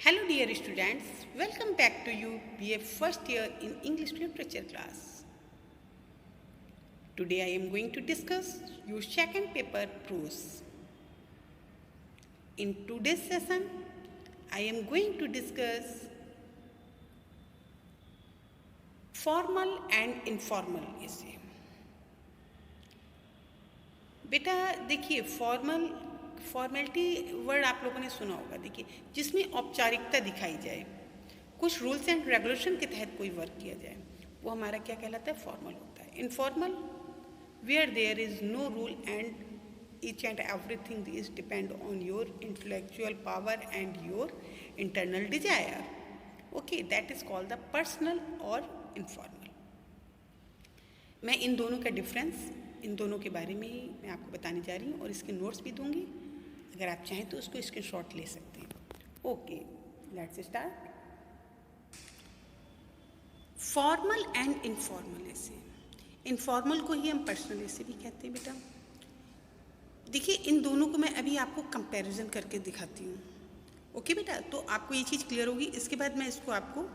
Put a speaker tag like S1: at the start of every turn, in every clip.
S1: Hello dear students, welcome back to you BA first year in English literature class. Today I am going to discuss your second paper prose. In today's session, I am going to discuss formal and informal essay. बेटा देखिए formality word आप लोगों ने सुना होगा। देखिए जिसमें औपचारिकता दिखाई जाए, कुछ रूल्स एंड रेगुलेशन के तहत कोई वर्क किया जाए, वो हमारा क्या कहलाता है? फॉर्मल होता है। Informal where there is no rule and each and everything is depend on your intellectual power and your internal desire. Okay, that is called the personal और इनफॉर्मल। मैं इन दोनों का डिफरेंस, इन दोनों के बारे में ही मैं आपको बताने जा रही हूँ और इसके नोट्स भी दूंगी। अगर आप चाहें तो उसको स्क्रीनशॉट ले सकते हैं। Okay, let's start. Formal and informal ऐसे, इनफॉर्मल को ही हम पर्सनल ऐसे भी कहते हैं। बेटा देखिए इन दोनों को मैं अभी आपको कंपैरिजन करके दिखाती हूँ। ओके बेटा, तो आपको ये चीज़ क्लियर होगी। इसके बाद मैं इसको आपको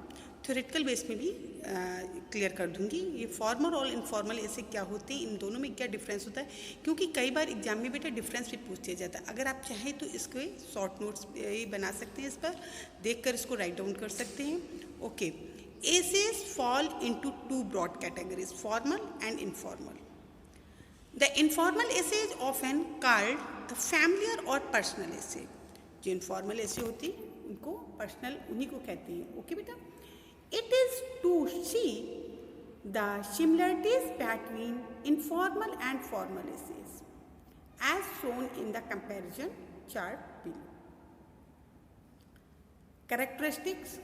S1: थ्योरेटिकल बेस में भी क्लियर कर दूंगी। ये फॉर्मल और इनफॉर्मल ऐसे क्या होते हैं, इन दोनों में क्या डिफरेंस होता है, क्योंकि कई बार एग्जाम में बेटा डिफरेंस भी पूछ दिया जाता है। अगर आप चाहें तो इसके शॉर्ट नोट्स बना सकते हैं, इस पर देखकर इसको राइट डाउन कर सकते हैं। Okay, essays fall into two broad categories, formal and informal. The informal essay is often called the familiar or personal essay। जो इनफॉर्मल ऐसे होती है उनको पर्सनल उन्हीं को कहते हैं। ओके बेटा, it is to see the similarities between informal and formal essays as shown in the comparison chart below। characteristics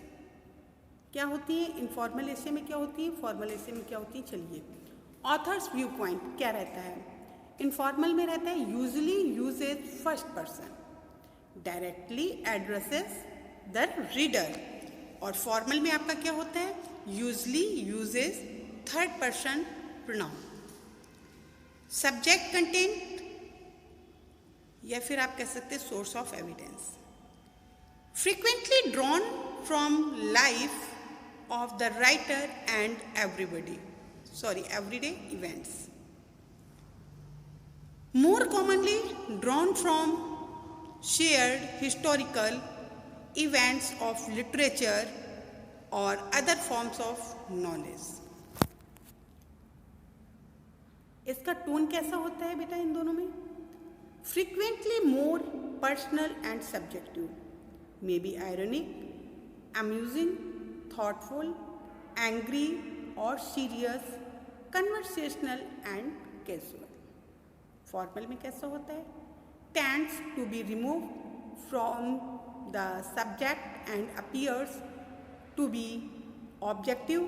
S1: क्या होती है, इनफॉर्मल ऐसे में क्या होती है, फॉर्मल ऐसे में क्या होती है। चलिए, ऑथर्स व्यू पॉइंट क्या रहता है? इनफॉर्मल में रहता है usually uses first person, directly addresses the reader. और फॉर्मल में आपका क्या होता है? Usually uses third person pronoun. Subject content या फिर आप कह सकते हैं source of evidence, frequently drawn from life of the writer and everyday events, more commonly drawn from shared historical events of literature or other forms of knowledge। इसका tone कैसा होता है बेटा इन दोनों में? frequently more personal and subjective, may be ironic, amusing, thoughtful, angry or serious, conversational and casual। Formal में कैसा होता है? tends to be removed from the subject and appears to be objective,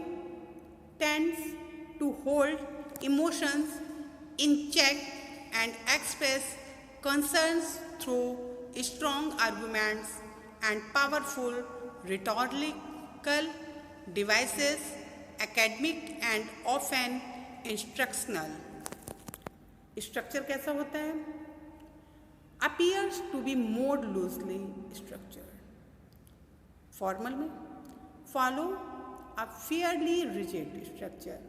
S1: tends to hold emotions in check and express concerns through strong arguments and powerful rhetorical devices, academic and often instructional। Structure कैसा होता है? appears to be more loosely structured। Formal में follow a fairly rigid structure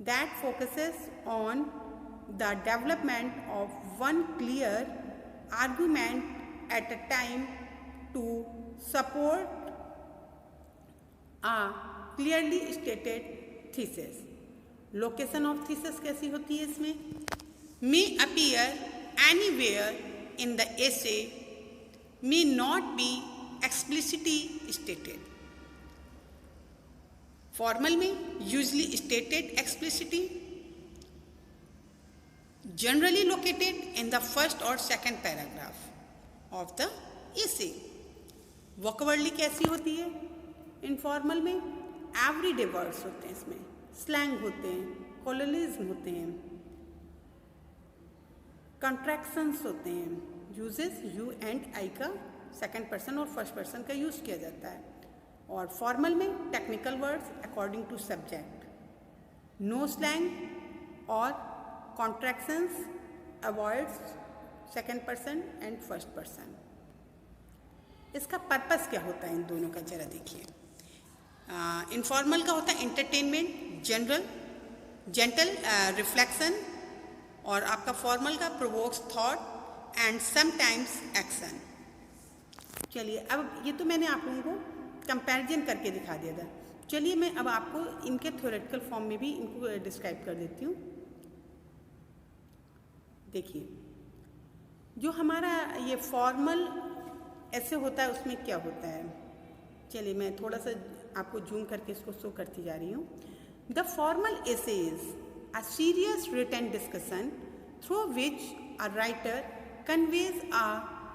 S1: that focuses on the development of one clear argument at a time to support a clearly stated thesis। Location of thesis कैसी होती है इसमें? may appear anywhere in the essay, may not be explicitly stated। Formal में usually stated explicitly, generally located in the first or second paragraph of the essay। Vocabulary कैसी होती है informal में? Everyday words होते हैं, इसमें स्लैंग होते हैं, कोलोनिज्म होते हैं, कंट्रैक्शंस होते हैं, यूजेस यू एंड आई का सेकंड पर्सन और फर्स्ट पर्सन का यूज़ किया जाता है। और फॉर्मल में technical words according to subject, no slang और contractions, avoids second person and first person. इसका पर्पस क्या होता है इन दोनों का, जरा देखिए। इनफॉर्मल का होता है एंटरटेनमेंट, जेंटल रिफ्लेक्शन, और आपका फॉर्मल का provokes thought and sometimes action. चलिए, अब ये तो मैंने आप लोगों को कंपैरिजन करके दिखा दिया था। चलिए मैं अब आपको इनके थ्योरेटिकल फॉर्म में भी इनको डिस्क्राइब कर देती हूँ। देखिए, जो हमारा ये फॉर्मल ऐसे होता है उसमें क्या होता है, चलिए मैं थोड़ा सा आपको जूम करके इसको शो करती जा रही हूँ। The formal essay is a serious written discussion through which a writer conveys a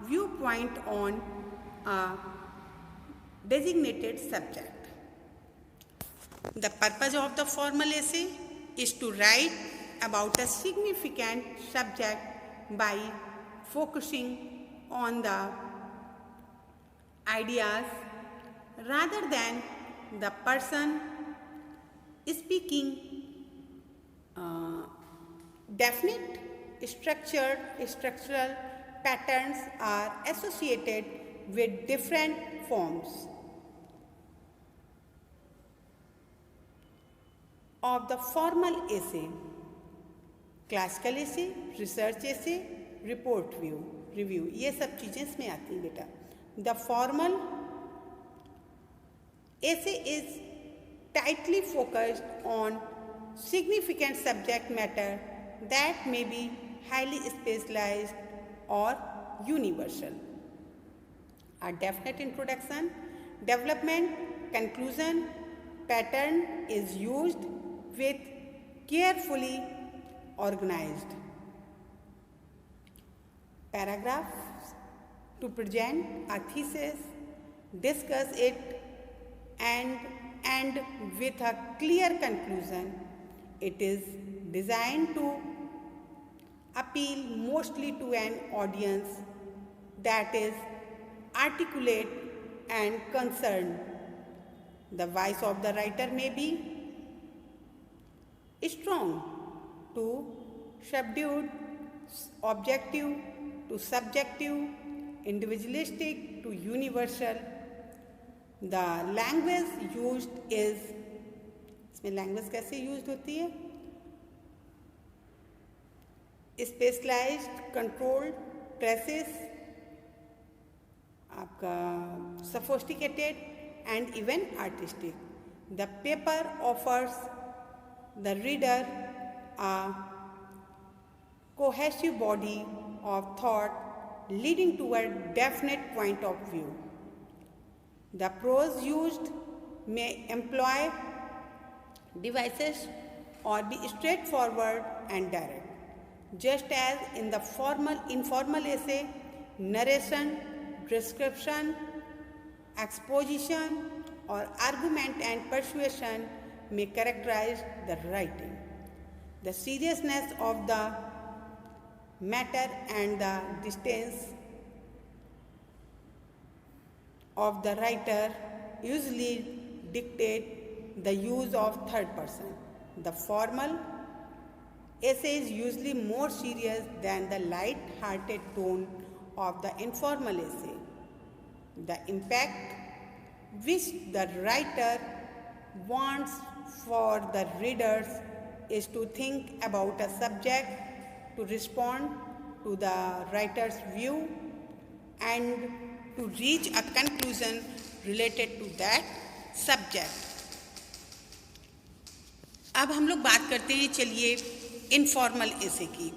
S1: viewpoint on a designated subject. The purpose of the formal essay is to write about a significant subject by focusing on the ideas rather than the person speaking. Definite structural patterns are associated with different forms of the formal essay: classical essay, research essay, report review, ये सब चीज़ें इसमें आती हैं बेटा। The formal essay is tightly focused on significant subject matter that may be highly specialized or universal. A definite introduction, development, conclusion, pattern is used with carefully organized paragraphs to present a thesis, discuss it, and end with a clear conclusion. It is designed to appeal mostly to an audience that is articulate and concerned. The voice of the writer may be strong to subdued, objective to subjective, individualistic to universal. The language used is, इसमें language कैसे use होती है? Specialised, controlled, precious, आपका sophisticated and even artistic. The paper offers the reader a cohesive body of thought leading to a definite point of view. The prose used may employ devices or be straightforward and direct. Just as in the informal essay, narration, description, exposition, or argument and persuasion may characterize the writing. The seriousness of the matter and the distance of the writer usually dictate the use of third person. The formal essay is usually more serious than the light-hearted tone of the informal essay. The impact which the writer wants for the readers is to think about a subject, to respond to the writer's view, and to reach a conclusion related to that subject. अब हम लोग बात करते हैं, चलिए, informal एसे की।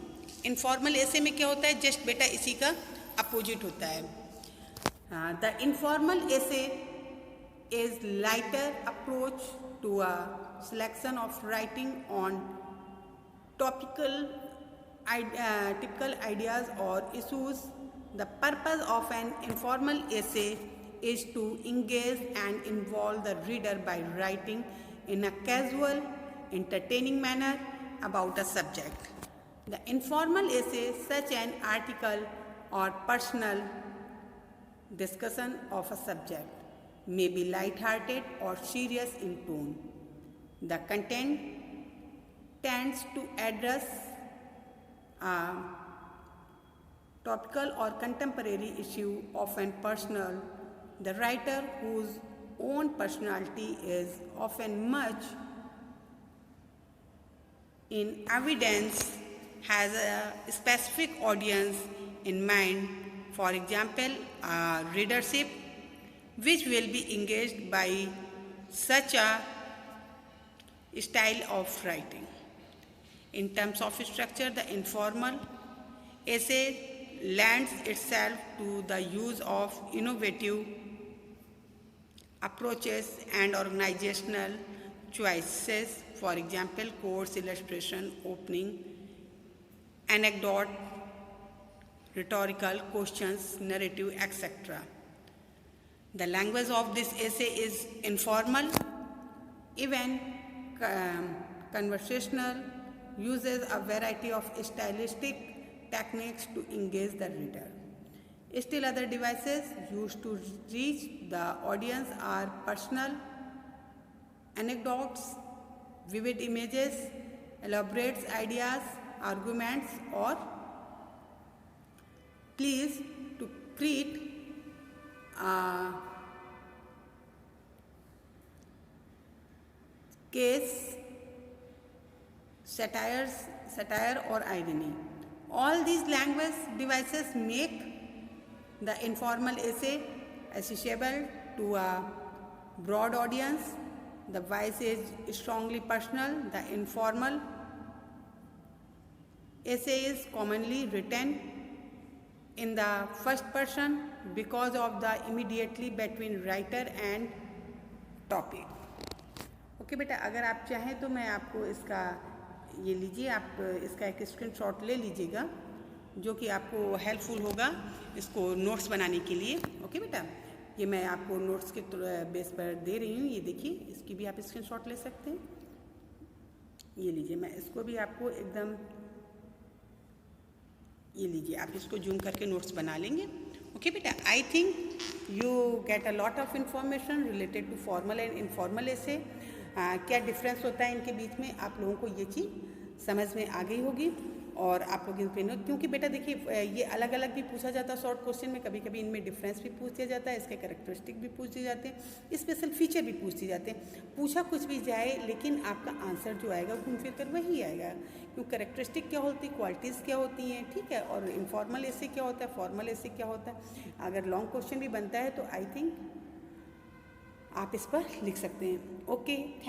S1: Informal एसे में क्या होता है? जस्ट बेटा इसी का अपोजिट होता है। The informal essay is lighter approach to a selection of writing on typical ideas or issues. The purpose of an informal essay is to engage and involve the reader by writing in a casual, entertaining manner about a subject. The informal essay, such an article or personal discussion of a subject, may be light-hearted or serious in tone. The content tends to address topical or contemporary issue, often personal, The writer whose own personality is often much in evidence has a specific audience in mind, for example, a readership which will be engaged by such a style of writing. In terms of structure, the informal essay lends itself to the use of innovative approaches and organizational choices, for example, quotes, illustration, opening, anecdote, rhetorical questions, narrative, etc. The language of this essay is informal, even conversational, uses a variety of stylistic techniques to engage the reader. Still other devices used to reach the audience are personal anecdotes, vivid images, elaborate ideas, arguments, or pleas to create case, satire or irony. All these language devices make the informal essay accessible to a broad audience. The voice is strongly personal. The informal essay is commonly written in the first person because of the immediately between writer and topic. Okay बेटा, अगर आप चाहें तो मैं आपको इसका ये लीजिए, आप इसका एक स्क्रीनशॉट ले लीजिएगा जो कि आपको हेल्पफुल होगा इसको नोट्स बनाने के लिए। ओके बेटा, ये मैं आपको नोट्स के बेस पर दे रही हूँ। ये देखिए, इसकी भी आप स्क्रीनशॉट ले सकते हैं। ये लीजिए, मैं इसको भी आपको एकदम, ये लीजिए, आप इसको जूम करके नोट्स बना लेंगे। ओके बेटा, I think you get a lot of information related to formal and informal essay क्या डिफरेंस होता है इनके बीच में, आप लोगों को ये चीज़ समझ में आ गई होगी। और आप लोग इन पे नोट, क्योंकि बेटा देखिए ये अलग अलग भी पूछा जाता है शॉर्ट क्वेश्चन में, कभी कभी इनमें डिफरेंस भी पूछ दिया जाता है, इसके कैरेक्टरिस्टिक भी पूछ दिए जाते हैं, स्पेशल फीचर भी पूछ दिए जाते हैं। पूछा कुछ भी जाए लेकिन आपका आंसर जो आएगा घूम फिर कर वही आएगा, क्योंकि कैरेक्टरिस्टिक क्या होती है, क्वालिटीज़ क्या होती हैं, ठीक है, और इनफॉर्मल ऐसे क्या होता है, फॉर्मल ऐसे क्या होता है। अगर लॉन्ग क्वेश्चन भी बनता है तो आई थिंक आप इस पर लिख सकते हैं। Okay, thank